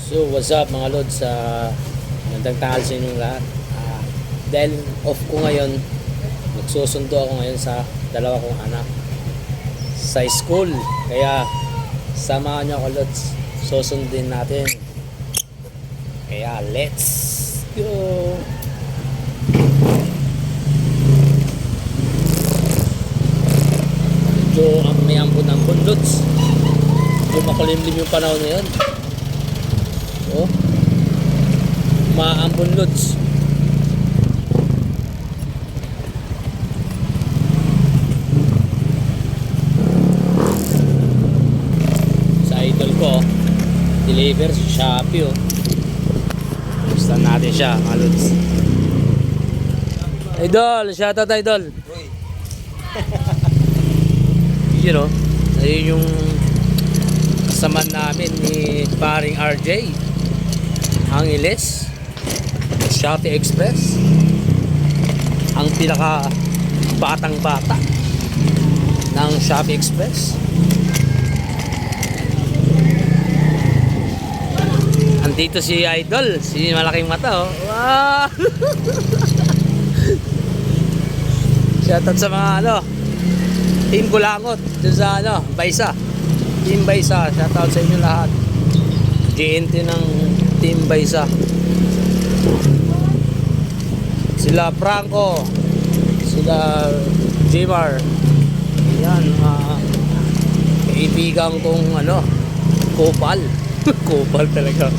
So what's up mga lods, magandang tanghal sa inyong lahat. Dahil off ko ngayon, magsusundo ako ngayon sa dalawa kong anak sa school. Kaya samahan nyo ako lods, susundin natin. Kaya let's go. Medyo may ambon-ambon lods, medyo makulimlim yung panahon ngayon. Oh, maambon lods. Sa idol ko, deliver sa Shopee. Oh, gusto natin siya mga lods. Idol, shoutout idol. You know, ayun yung kasama namin ni paring RJ Angeles, Shopee Express, ang pinaka batang bata ng Shopee Express. Andito si Idol, si malaking mata. Oh, wow. Shoutout sa mga Team Kulangot dun sa Baysa, Team Baysa. Shoutout sa inyo lahat, GNT ng Team Baysa. Sila Franco, sila Jmar, yan, kaibigan kong Kopal. Kopal talaga.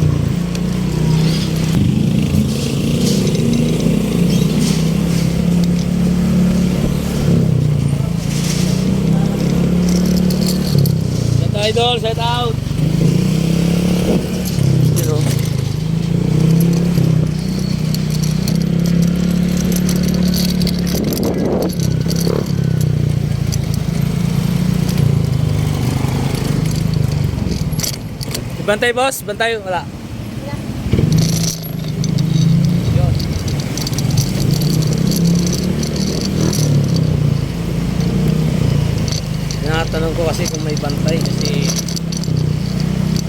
Set idol, set out. Bantay boss, bantay, wala. Yun. Tinatanong ko kasi kung may bantay kasi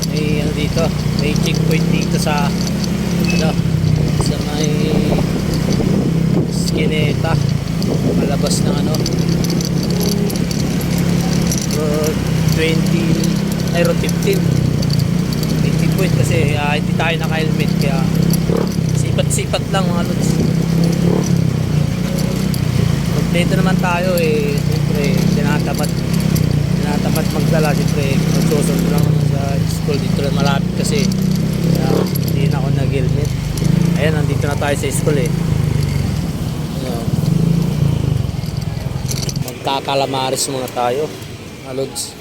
may dito, may checkpoint dito sa sa may Skineta, malabas ng road 20 ay road 15 point kasi hindi tayo naka-helmet kaya sipat-sipat lang mga lods. Kompleto naman tayo siyempre tinatamad magdala, siyempre magsusundo lang sa school dito lang malapit kasi kaya hindi na ako nag-helmet. Ayan, nandito na tayo sa school magkakalamaris muna tayo mga lods.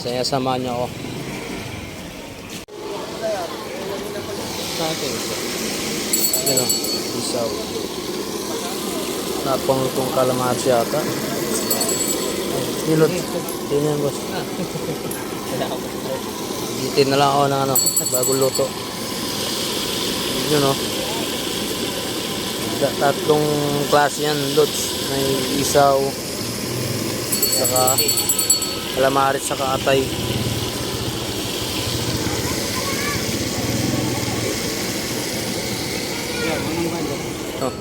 Saya samahan niyo ako. Yan o, isaw. Napang itong calamari yata. Hilot. Tingnan boss. Gitin na lang ako ng bagong luto. Yun o. Tatlong klase yan lods. May isaw, saka calamari, saka atay. Oh,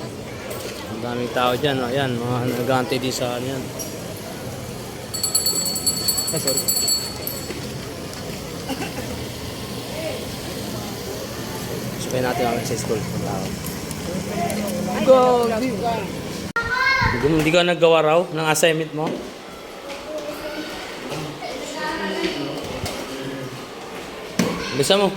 ang daming tao dyan. Ayan, mga nag-aantay din sa yan. Sorry. Sabay natin kami sa school. Go! Hindi ka naggawa raw ng assignment mo? Bisa mo?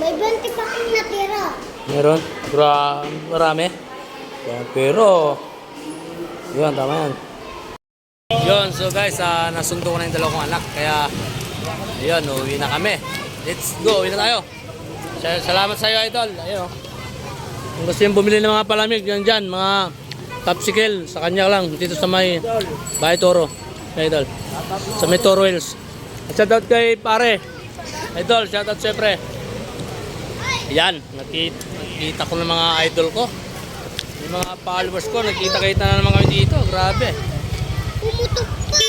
May 20 pa kang natira. Meron? Marami? Pero yun, tama yan. Yun, so guys, nasundo ko na yung dalawa kong anak. Kaya ayun, uwi na kami. Let's go, uwi na tayo. Salamat sa iyo idol. Ayun, kung gusto yung bumili ng mga palamig dyan, mga popsicle, sa kanya lang dito sa may Bahay Toro idol, sa may Toro Hills. Shoutout kay pare idol, shoutout syempre. Yan, nakita ko ng mga idol ko. Yung mga followers ko, nagkita-kita na naman kami dito. Grabe. Pumutok pa.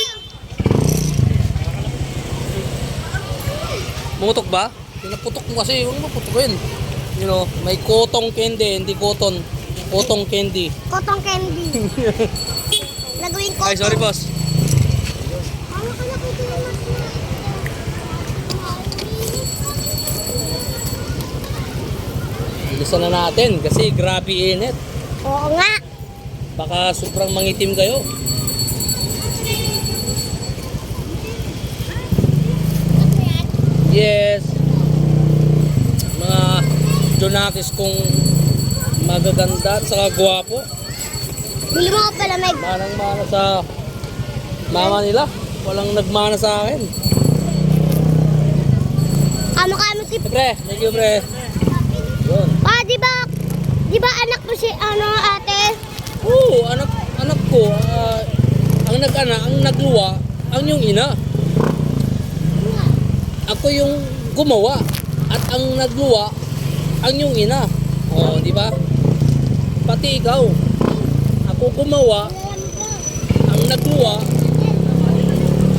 Pumutok ba? Pinaputok mo kasi, huwag mo putukin. You know, may cotton candy, hindi cotton. Cotton candy. Cotton candy. Nagawin ko. Ay, sorry boss. Ano ka nakita naman? Bilisan na natin kasi grabe init. Oo nga. Baka sobrang mangitim kayo. Yes. Mga Jonakis kong magaganda at saka gwapo. Bili mo ako palamig. Manang-mana sa mama nila. Walang nagmana sa akin. Kamo-kamo si... Pre, thank you pre. Yun. Ah, di ba anak mo si ano ate? Oo, anak ko. Ang ang nagluwa, ang yung ina. Ako yung gumawa at ang nagluwa ang yung ina. Oh, di ba? Pati ikaw. Ako gumawa, ang nagluwa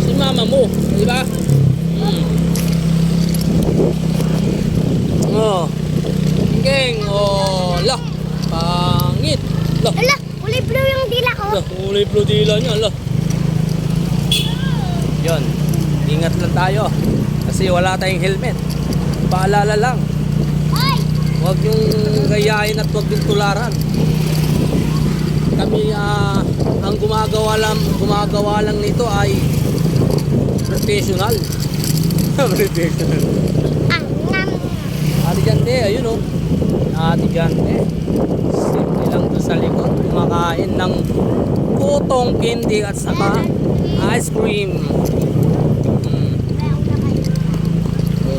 si mama mo, di ba? Oh. Geng, oh, lah. Pangit. Lah. Ala, kulay blue yung dila ko. Lah, kulay blue dila niya, lah. Yon. Ingat lang tayo. Kasi wala tayong helmet. Paalala lang. Ay! Huwag yung gayahin at huwag yung tularan. Kami ang gumagawa lang nito ay professional. Professional. Ah, ngam. Ate Jante, ayun o. Ate Jante. Simple lang doon sa likod. Kumakain ng cotton candy at saka ice cream.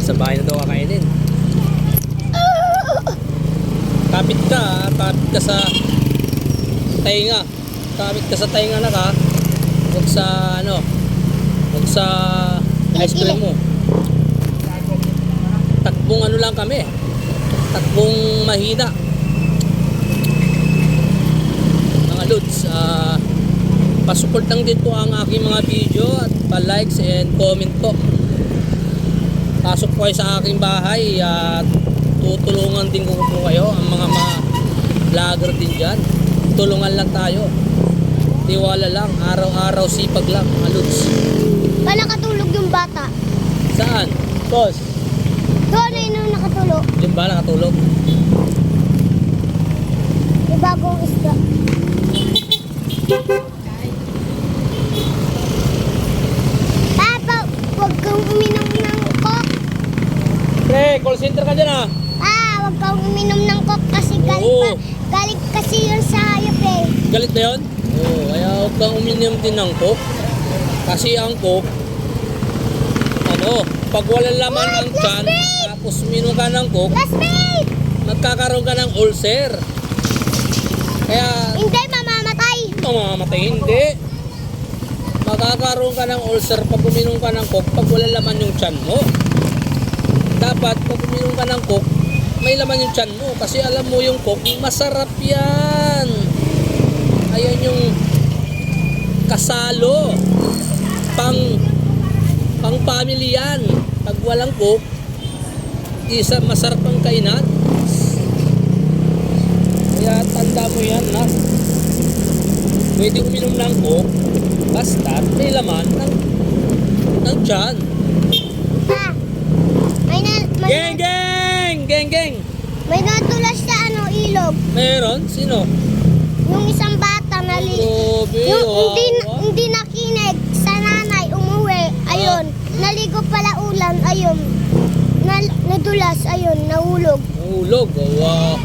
Sa bahay na daw kakainin. Kapit ka sa tainga. Kapit ka sa tainga na ka. Huwag sa huwag sa ice cream mo. Takbong ano lang kami. Takbong mahina. Mga lods, pasupport lang din po ang aking mga video at pa-likes and comment po. Pasok po kayo sa aking bahay at tutulungan din ko po kayo, ang mga vlogger din dyan. Tulungan lang tayo. Tiwala lang, araw-araw sipag lang, mga lods. Ba nakatulog yung bata? Saan? Boss? Doon na yun yung nakatulog. Yung ba nakatulog? May bagong isda. Papa, huwag kang uminom ng coke. Pre, call center ka dyan ah. Huwag kang uminom ng coke kasi Oo. galit kasi yun sa hayop eh. Galit na yun? Oo, kaya huwag kang uminom din ng coke. Kasi ang coke, pag walang laman ang tiyan, tapos uminom ka ng coke, Classmate! magkakaroon ka ng ulcer. Kaya, Hindi, mamamatay. mamamatay hindi. Magkakaroon ka ng ulcer pag uminom ka ng coke, pag walang laman yung tiyan mo. Dapat, pag uminom ka ng coke, may laman yung tiyan mo. Kasi alam mo yung coke, masarap yan. Ayan yung kasalo. Pang family yan. Pag walang coke, isa masarap ang kainan. Kaya tanda mo yan na pwede uminom ng coke basta may laman ng tiyan. May Geng! may natulas sa ilog. Meron? Sino? Yung isang bata Grabe, yung wow. hindi nakinig sa nanay, umuwi. Ayun, naligo pala ulan. Ayun, nadulas. Ayun, nahulog. Nahulog. Wow.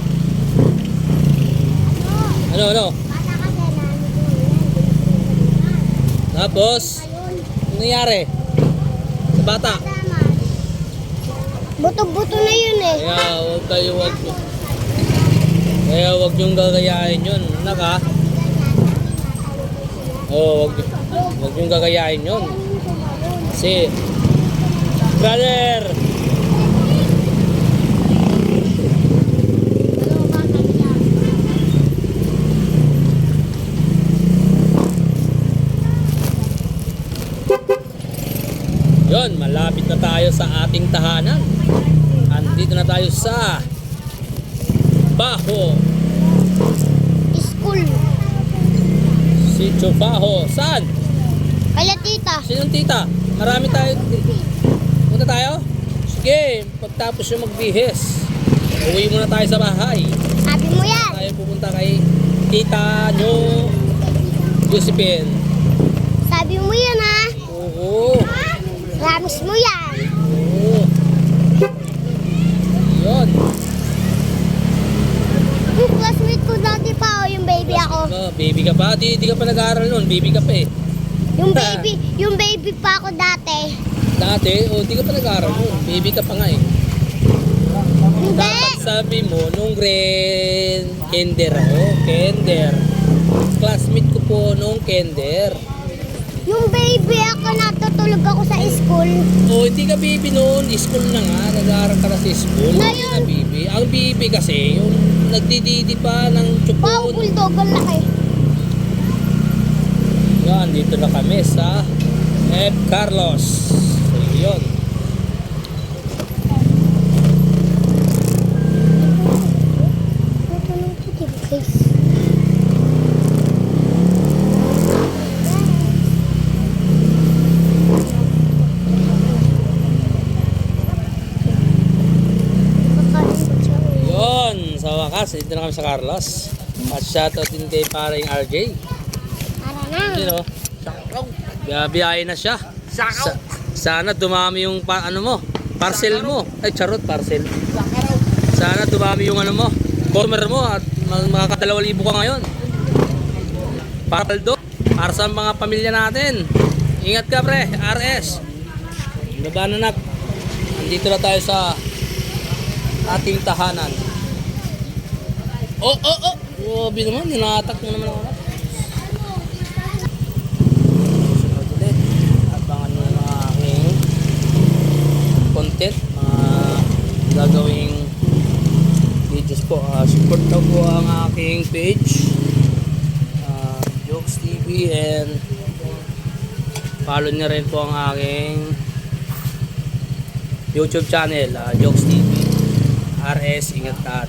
Ano? Bata kasi naligo. Tapos, ano nangyari? Sa bata? Buto-buto na yun eh. Kaya wag yung gagayahin yun. Anak ha? Oo, wag yung gagayahin yun. Kasi, brother! Yun, malapit na tayo sa ating tahanan. Andito na tayo sa Baho. School. Sitio Baho. Saan? Kaya tita. Sinong tita? Marami tayo. Punta tayo? Sige, pagtapos yung magbihis, uwi muna tayo sa bahay. Sabi mo yan. Tayo pupunta kay tita nyo, Josephine. Sabi mo yan ha. Oo. Promise mo yan. Oo. Yun. Yung classmate ko dati pa yung baby ako. Baby ka pa? Di ka pa nag-aaral nun. Baby ka pa eh. Yung baby pa ako dati. Dati, di ka pa nag-aaral nun. Baby ka pa nga eh. Hindi. Dapat sabi mo, nung kinder ako. Kinder. Classmate ko po nung kinder. Yung baby ako natutulog ako sa school. Hindi ka baby noon. School na nga. Nag-aaral ka na sa school. Hindi Ngayon. ka baby. Ang baby kasi, yung nagdididi pa ng Wow, tsupon. bulldog ang laki. Yan, dito na kami sa F. Carlos. So, yun. Yun, sa wakas, dito na kami sa Carlos. At shoutout din kay paring RJ. Tara na. You know, biyahe na siya. Sana dumami yung parcel mo. Ay, charot, parcel. Sana dumami yung customer mo at makaka2,000 ka ngayon. Paldo, para sa mga pamilya natin. Ingat ka pre, RS. Nagananak. Andito na tayo sa ating tahanan. Grabe naman, hinatak mo naman ako. Sunod ulit. Abangan nyo ng aking content. Gagawing videos po. Support na po ang aking page. Jokes TV, and follow nyo rin po ang aking YouTube channel, Jokes TV. RS, ingat lahat.